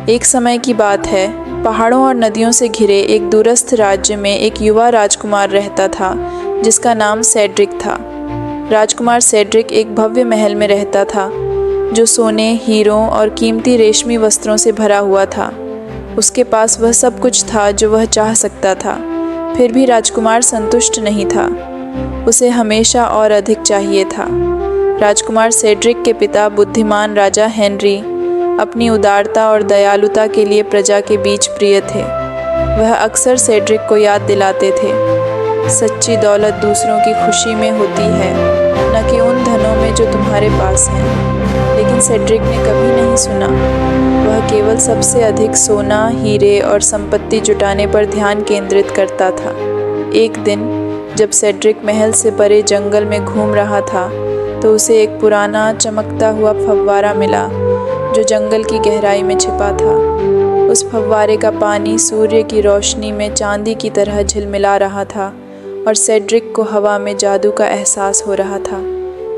एक समय की बात है, पहाड़ों और नदियों से घिरे एक दूरस्थ राज्य में एक युवा राजकुमार रहता था जिसका नाम सेड्रिक था। राजकुमार सेड्रिक एक भव्य महल में रहता था जो सोने, हीरों और कीमती रेशमी वस्त्रों से भरा हुआ था। उसके पास वह सब कुछ था जो वह चाह सकता था। फिर भी राजकुमार संतुष्ट नहीं था। उसे हमेशा और अधिक चाहिए था। राजकुमार सेड्रिक के पिता बुद्धिमान राजा हेनरी अपनी उदारता और दयालुता के लिए प्रजा के बीच प्रिय थे। वह अक्सर सेड्रिक को याद दिलाते थे, सच्ची दौलत दूसरों की खुशी में होती है, न कि उन धनों में जो तुम्हारे पास हैं। लेकिन सेड्रिक ने कभी नहीं सुना। वह केवल सबसे अधिक सोना, हीरे और संपत्ति जुटाने पर ध्यान केंद्रित करता था। एक दिन जब सेड्रिक महल से परे जंगल में घूम रहा था तो उसे एक पुराना चमकता हुआ फव्वारा मिला जो जंगल की गहराई में छिपा था। उस फव्वारे का पानी सूर्य की रोशनी में चांदी की तरह झिलमिला रहा था और सेड्रिक को हवा में जादू का एहसास हो रहा था।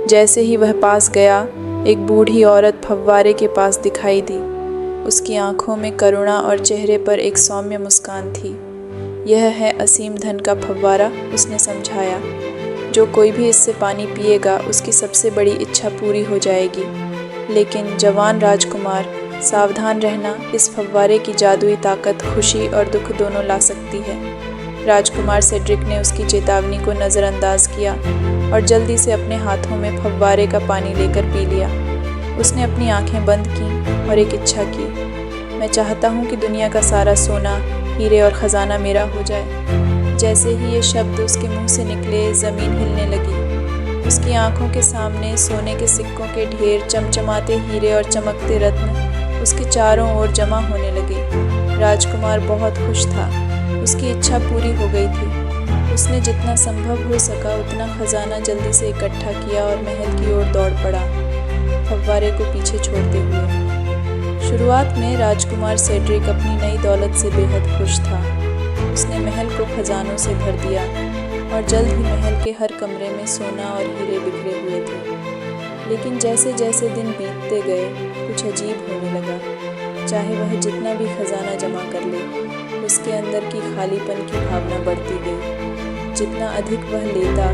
जैसे ही वह पास गया, एक बूढ़ी औरत फव्वारे के पास दिखाई दी। उसकी आंखों में करुणा और चेहरे पर एक सौम्य मुस्कान थी। यह है असीम धन का फव्वारा, उसने समझाया। जो कोई भी इससे पानी पिएगा उसकी सबसे बड़ी इच्छा पूरी हो जाएगी। लेकिन जवान राजकुमार, सावधान रहना, इस फव्वारे की जादुई ताकत खुशी और दुख दोनों ला सकती है। राजकुमार सेड्रिक ने उसकी चेतावनी को नज़रअंदाज किया और जल्दी से अपने हाथों में फव्वारे का पानी लेकर पी लिया। उसने अपनी आंखें बंद की और एक इच्छा की, मैं चाहता हूँ कि दुनिया का सारा सोना, हीरे और ख़जाना मेरा हो जाए। जैसे ही ये शब्द उसके मुंह से निकले, ज़मीन हिलने लगी। उसकी आंखों के सामने सोने के सिक्कों के ढेर, चमचमाते हीरे और चमकते रत्न उसके चारों ओर जमा होने लगे। राजकुमार बहुत खुश था। उसकी इच्छा पूरी हो गई थी। उसने जितना संभव हो सका उतना खजाना जल्दी से इकट्ठा किया और महल की ओर दौड़ पड़ा, फव्वारे को पीछे छोड़ते हुए। शुरुआत में राजकुमार सेड्रिक अपनी नई दौलत से बेहद खुश था। उसने महल को खजानों से भर दिया और जल्द ही महल के हर कमरे में सोना और हीरे बिखरे हुए थे। लेकिन जैसे जैसे दिन बीतते गए, कुछ अजीब होने लगा। चाहे वह जितना भी खजाना जमा कर ले, उसके अंदर की खालीपन की भावना बढ़ती गई। जितना अधिक वह लेता,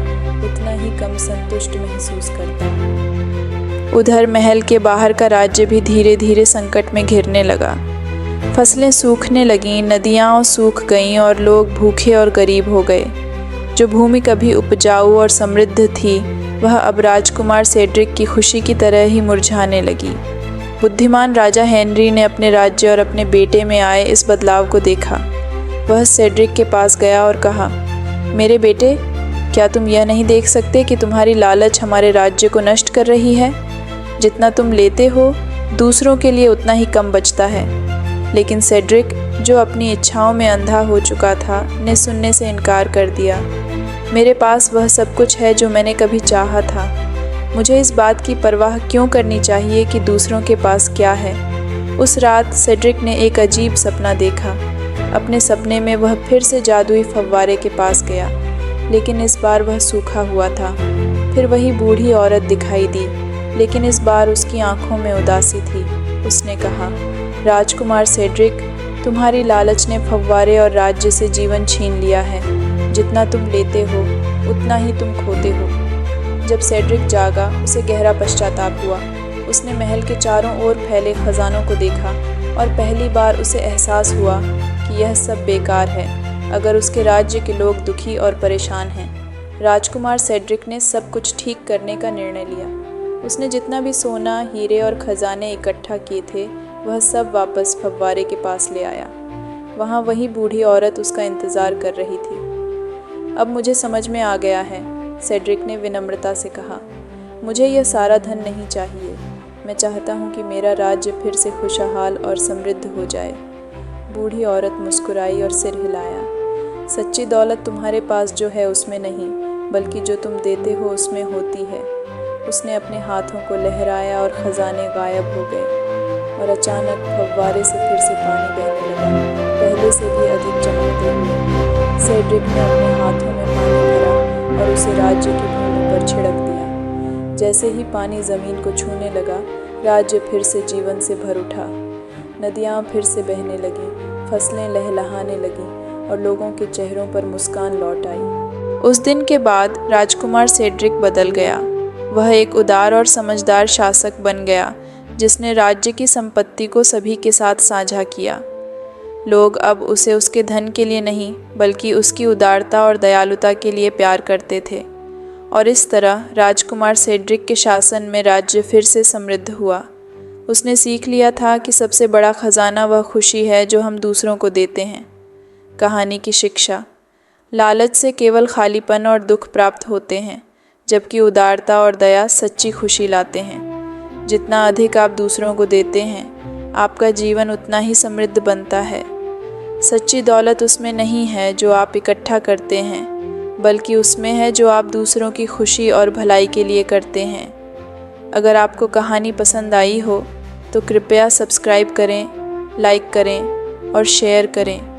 उतना ही कम संतुष्ट महसूस करता। उधर महल के बाहर का राज्य भी धीरे धीरे संकट में घिरने लगा। फसलें सूखने लगीं, नदियाँ सूख गईं और लोग भूखे और गरीब हो गए। जो भूमि कभी उपजाऊ और समृद्ध थी, वह अब राजकुमार सेड्रिक की खुशी की तरह ही मुरझाने लगी। बुद्धिमान राजा हेनरी ने अपने राज्य और अपने बेटे में आए इस बदलाव को देखा। वह सेड्रिक के पास गया और कहा, मेरे बेटे, क्या तुम यह नहीं देख सकते कि तुम्हारी लालच हमारे राज्य को नष्ट कर रही है? जितना तुम लेते हो, दूसरों के लिए उतना ही कम बचता है। लेकिन सेड्रिक, जो अपनी इच्छाओं में अंधा हो चुका था, ने सुनने से इनकार कर दिया। मेरे पास वह सब कुछ है जो मैंने कभी चाहा था। मुझे इस बात की परवाह क्यों करनी चाहिए कि दूसरों के पास क्या है? उस रात सेड्रिक ने एक अजीब सपना देखा। अपने सपने में वह फिर से जादुई फव्वारे के पास गया, लेकिन इस बार वह सूखा हुआ था। फिर वही बूढ़ी औरत दिखाई दी, लेकिन इस बार उसकी आंखों में उदासी थी। उसने कहा, राजकुमार सेड्रिक, तुम्हारी लालच ने फव्वारे और राज्य से जीवन छीन लिया है। जितना तुम लेते हो, उतना ही तुम खोते हो। जब सेड्रिक जागा, उसे गहरा पश्चाताप हुआ। उसने महल के चारों ओर फैले खजानों को देखा और पहली बार उसे एहसास हुआ कि यह सब बेकार है अगर उसके राज्य के लोग दुखी और परेशान हैं। राजकुमार सेड्रिक ने सब कुछ ठीक करने का निर्णय लिया। उसने जितना भी सोना, हीरे और खजाने इकट्ठा किए थे, वह सब वापस फव्वारे के पास ले आया। वहाँ वही बूढ़ी औरत उसका इंतज़ार कर रही थी। अब मुझे समझ में आ गया है, सेड्रिक ने विनम्रता से कहा। मुझे यह सारा धन नहीं चाहिए। मैं चाहता हूँ कि मेरा राज्य फिर से खुशहाल और समृद्ध हो जाए। बूढ़ी औरत मुस्कुराई और सिर हिलाया। सच्ची दौलत तुम्हारे पास जो है उसमें नहीं, बल्कि जो तुम देते हो उसमें होती है। उसने अपने हाथों को लहराया और खजाने गायब हो गए और अचानक फव्वारे से फिर से पानी बहने लगा, पहले से भी अधिक चमकते हुए। सेड्रिक ने अपने हाथों में पानी भरा और उसे राज्य की भूमि पर छिड़क दिया। जैसे ही पानी ज़मीन को छूने लगा, राज्य फिर से जीवन से भर उठा। नदियाँ फिर से बहने लगीं, फसलें लहलहाने लगीं और लोगों के चेहरों पर मुस्कान लौट आई। उस दिन के बाद राजकुमार सेड्रिक बदल गया। वह एक उदार और समझदार शासक बन गया जिसने राज्य की संपत्ति को सभी के साथ साझा किया। लोग अब उसे उसके धन के लिए नहीं बल्कि उसकी उदारता और दयालुता के लिए प्यार करते थे। और इस तरह राजकुमार सेड्रिक के शासन में राज्य फिर से समृद्ध हुआ। उसने सीख लिया था कि सबसे बड़ा खजाना वह खुशी है जो हम दूसरों को देते हैं। कहानी की शिक्षा: लालच से केवल खालीपन और दुख प्राप्त होते हैं, जबकि उदारता और दया सच्ची खुशी लाते हैं। जितना अधिक आप दूसरों को देते हैं, आपका जीवन उतना ही समृद्ध बनता है। सच्ची दौलत उसमें नहीं है जो आप इकट्ठा करते हैं, बल्कि उसमें है जो आप दूसरों की खुशी और भलाई के लिए करते हैं। अगर आपको कहानी पसंद आई हो तो कृपया सब्सक्राइब करें, लाइक करें और शेयर करें।